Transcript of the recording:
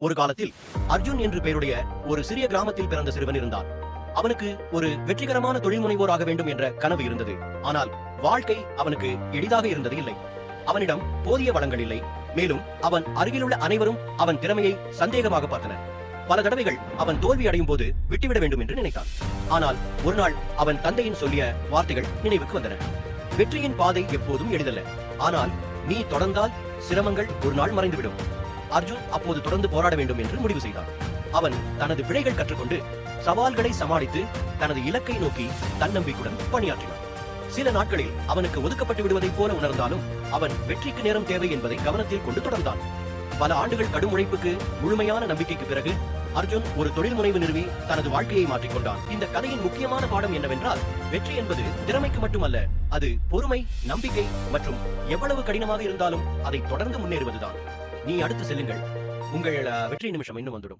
ஒரு காலத்தில் அர்ஜுன் என்று பெயருடைய ஒரு சிறிய கிராமத்தில் பிறந்த சிறுவன் இருந்தான். அவனுக்கு ஒரு வெற்றிகரமான தொழில் முனைவோராக வேண்டும் என்ற கனவு இருந்தது. ஆனால் வாழ்க்கை அவனுக்கு எளிதாக இருந்தது இல்லை. அவனிடம் போதிய வளங்கள் இல்லை. மேலும் அவன் அருகிலுள்ள அனைவரும் அவன் திறமையை சந்தேகமாக பார்த்தனர். பல தடவைகள் அவன் தோல்வி அடையும் போது விட்டுவிட வேண்டும் என்று நினைத்தான். ஆனால் ஒரு நாள் அவன் தந்தையின் சொல்லிய வார்த்தைகள் நினைவுக்கு வந்தன. வெற்றியின் பாதை எப்போதும் எளிதல்ல, ஆனால் நீ தொடர்ந்தால் சிரமங்கள் ஒரு நாள் மறைந்துவிடும். அர்ஜுன் அப்போது தொடர்ந்து போராட வேண்டும் என்று முடிவு செய்தான். அவன் தனது பிழைகள் கற்றுக்கொண்டு சவால்களை சமாளித்து தனது இலக்கை நோக்கி தன்னம்பிக்கையுடன் பணியாற்றினான். சில நாட்களில் அவனுக்கு ஒதுக்கப்பட்டு விடுவதைப் போல உணர்ந்தாலும் அவன் வெற்றிக்கு நேரம் தேவை என்பதை கவனத்தில் கொண்டு தொடர்ந்தான். பல ஆண்டுகள் கடும் உழைப்புக்கு முழுமையான நம்பிக்கைக்கு பிறகு அர்ஜுன் ஒரு தொழில் முனைவு நிறுவி தனது வாழ்க்கையை மாற்றிக்கொண்டான். இந்த கதையின் முக்கியமான பாடம் என்னவென்றால், வெற்றி என்பது திறமைக்கு மட்டுமல்ல, அது பொறுமை, நம்பிக்கை மற்றும் எவ்வளவு கடினமாக இருந்தாலும் அதை தொடர்ந்து முன்னேறுவதுதான். நீ அடுத்து செல்லுங்கள், உங்கள் வெற்றி நிமிஷம் இன்னும் வந்துடும்.